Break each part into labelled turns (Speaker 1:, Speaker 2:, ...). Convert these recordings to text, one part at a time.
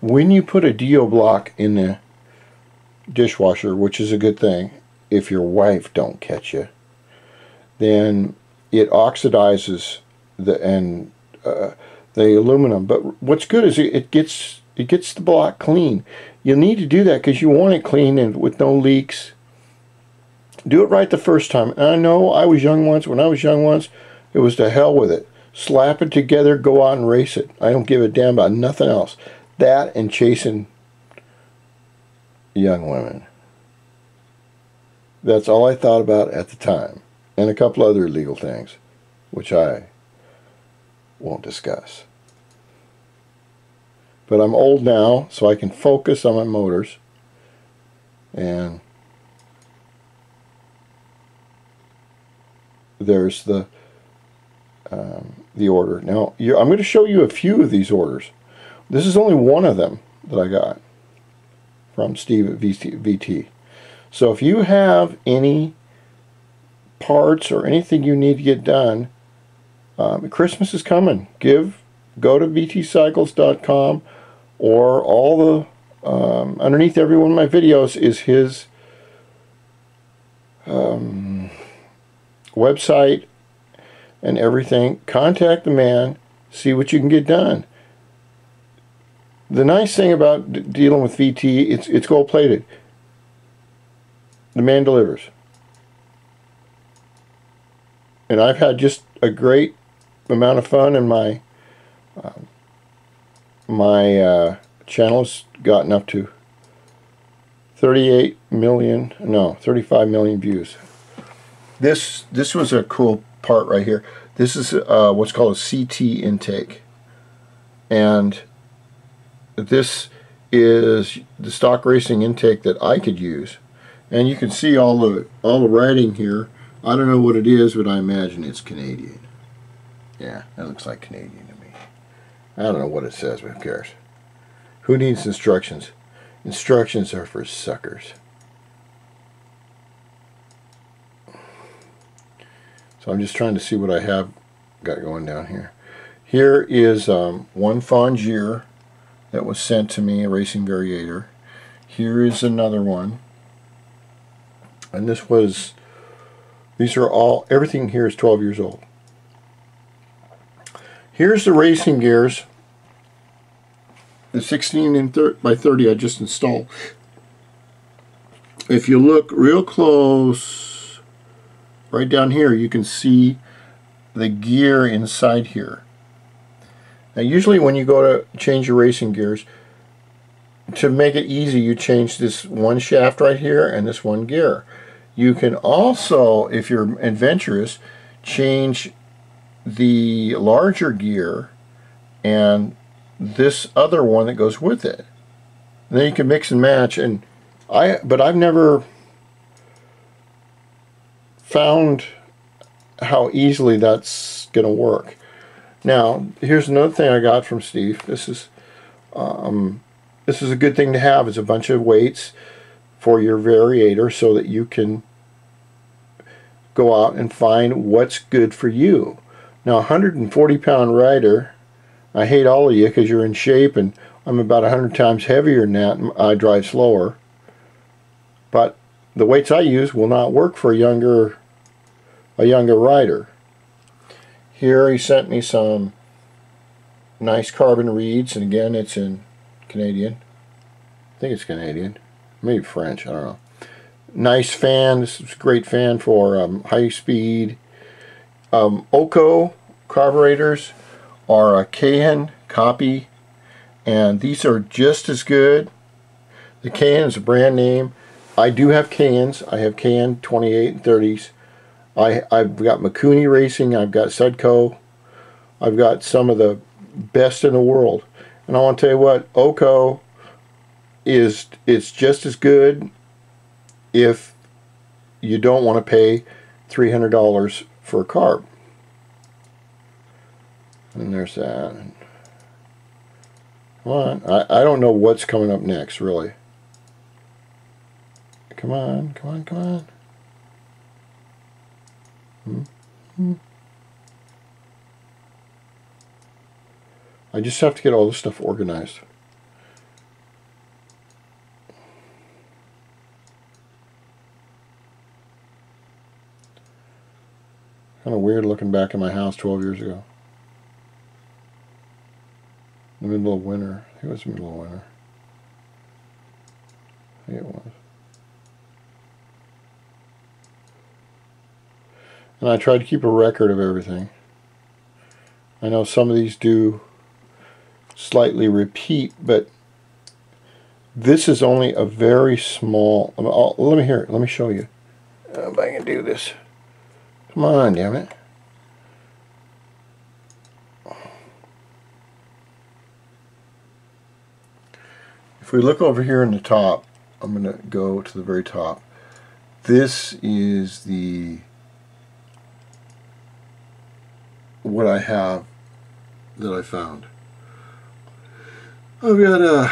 Speaker 1: when you put a DIO block in the dishwasher, which is a good thing if your wife don't catch you, then it oxidizes the aluminum. But what's good is it gets the block clean. You'll need to do that because you want it clean and with no leaks. Do it right the first time. And I know I was young once. When I was young once, it was to hell with it. Slap it together, go out and race it. I don't give a damn about nothing else. That and chasing young women. That's all I thought about at the time. And a couple other illegal things, which I won't discuss. But I'm old now, so I can focus on my motors. And there's the order. Now, I'm going to show you a few of these orders. This is only one of them that I got from Steve at VT. So if you have any parts or anything you need to get done, Christmas is coming. Go to vtcycles.com, or all the underneath every one of my videos is his website and everything. Contact the man, see what you can get done. The nice thing about dealing with VT, it's gold plated. The man delivers. And I've had just a great amount of fun, and my channel's gotten up to 35 million views. This was a cool part right here. This is what's called a CT intake, and this is the stock racing intake that I could use. And you can see all the writing here. I don't know what it is, but I imagine it's Canadian. Yeah, that looks like Canadian to me. I don't know what it says, but who cares? Who needs instructions? Instructions are for suckers. So I'm just trying to see what I have got going down here. Here is one Fongier that was sent to me, a racing Variator. Here is another one. And these are all, everything here is 12 years old. Here's the racing gears. The 16 by 30 I just installed. If you look real close, right down here, you can see the gear inside here. Now usually when you go to change your racing gears, to make it easy, you change this one shaft right here and this one gear. You can also, if you're adventurous, change the larger gear and this other one that goes with it. And then you can mix and match. But I've never found how easily that's going to work. Now, here's another thing I got from Steve. This is a good thing to have. It's a bunch of weights for your Variator so that you can go out and find what's good for you. Now, a 140-pound rider, I hate all of you because you're in shape, and I'm about 100 times heavier than that, and I drive slower. But the weights I use will not work for a younger rider. Here he sent me some nice carbon reeds, and again it's in Canadian. I think it's Canadian, maybe French, I don't know. Nice fan. This is a great fan for high speed. OCO carburetors are a Cayenne copy, and these are just as good. The Cayenne is a brand name. I do have Cayennes. I have Cayenne 28 and 30s. I've got Mikuni Racing. I've got Sudco. I've got some of the best in the world. And I want to tell you what, OCO it's just as good if you don't want to pay $300 for a carb. And there's that. Come on. I don't know what's coming up next, really. Come on, come on, come on. I just have to get all this stuff organized. Kind of weird looking back in my house 12 years ago. In the middle of winter. I think it was the middle of winter. I think it was. And I tried to keep a record of everything. I know some of these do slightly repeat, but this is only a very small... let me hear it. Let me show you. If I can do this. Come on, damn it. If we look over here in the top, I'm going to go to the very top. This is what I have that I found. I've got a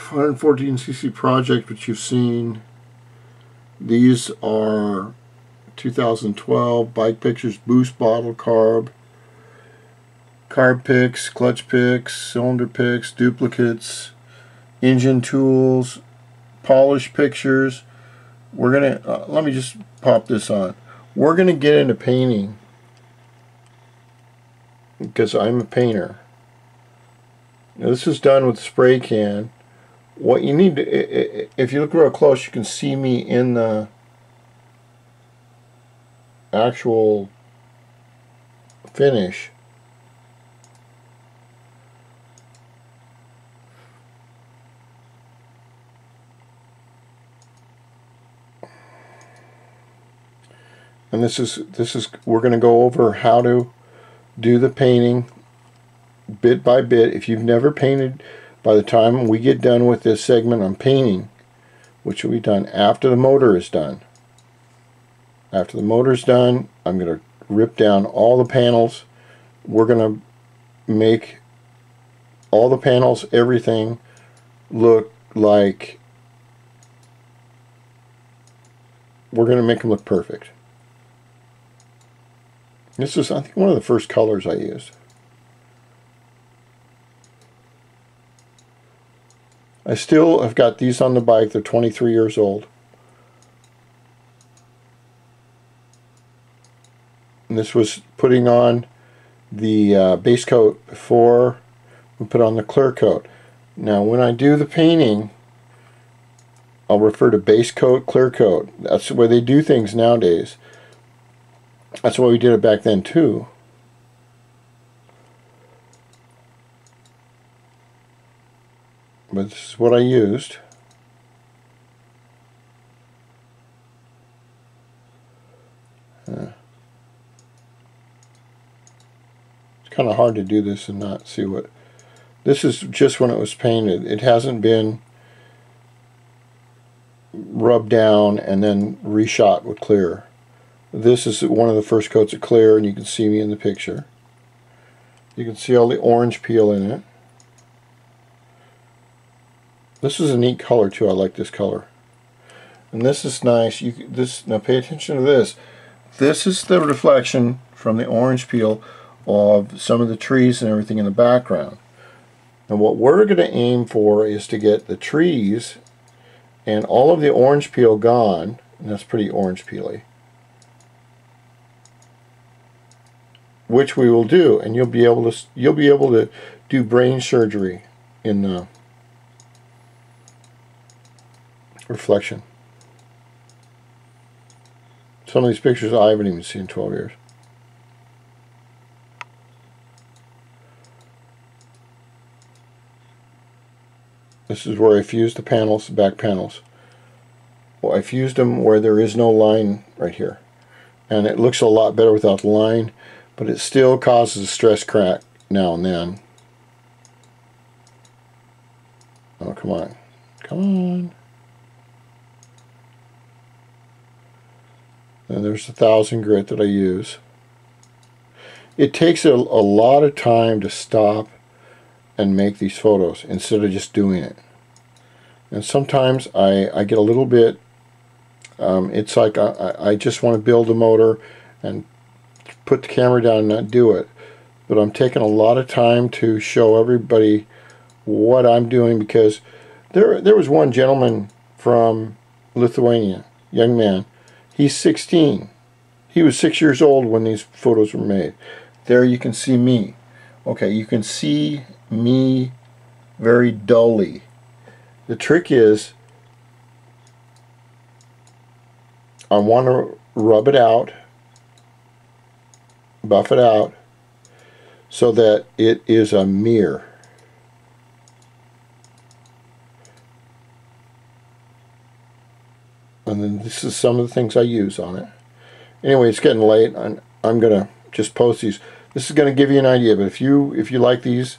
Speaker 1: 114cc project, which you've seen. These are 2012 bike pictures, boost bottle, carb picks, clutch picks, cylinder picks, duplicates, engine tools, polish pictures. We're gonna let me just pop this on. We're gonna get into painting because I'm a painter. Now, this is done with a spray can. What you need to, if you look real close, you can see me in the actual finish. And this is we're going to go over how to do the painting bit by bit. If you've never painted, by the time we get done with this segment on painting, which will be done after the motor is done. After the motor's done, I'm going to rip down all the panels. We're going to make all the panels, everything, look like... We're going to make them look perfect. This is, I think, one of the first colors I used. I still have got these on the bike. They're 23 years old. And this was putting on the base coat before we put on the clear coat. Now when I do the painting, I'll refer to base coat, clear coat. That's the way they do things nowadays. That's the way we did it back then too. But this is what I used. It's kind of hard to do this and not see what... This is just when it was painted. It hasn't been rubbed down and then reshot with clear. This is one of the first coats of clear, and you can see me in the picture. You can see all the orange peel in it. This is a neat color too. I like this color. And this is nice. Now pay attention to this. This is the reflection from the orange peel of some of the trees and everything in the background. And what we're going to aim for is to get the trees and all of the orange peel gone. And that's pretty orange peely. Which we will do, and you'll be able to do brain surgery in the reflection. Some of these pictures I haven't even seen in 12 years. This is where I fused the panels, the back panels. Well, I fused them where there is no line right here. And it looks a lot better without the line, but it still causes a stress crack now and then. Oh, come on. Come on. And there's the 1000 grit that I use. It takes a lot of time to stop and make these photos instead of just doing it. And sometimes I get a little bit, it's like I just want to build a motor and put the camera down and not do it. But I'm taking a lot of time to show everybody what I'm doing, because there was one gentleman from Lithuania, young man. He's 16, He was 6 years old when these photos were made. There you can see me. Okay, you can see me very dully. The trick is, I want to rub it out, buff it out, so that it is a mirror. And then this is some of the things I use on it. Anyway, it's getting late. I'm going to just post these. This is going to give you an idea, but if you like these,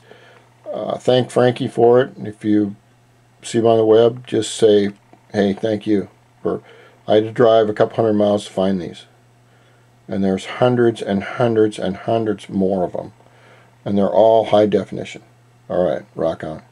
Speaker 1: thank Frankie for it. If you see them on the web, just say, hey, thank you. I had to drive a couple hundred miles to find these. And there's hundreds and hundreds and hundreds more of them. And they're all high definition. All right, rock on.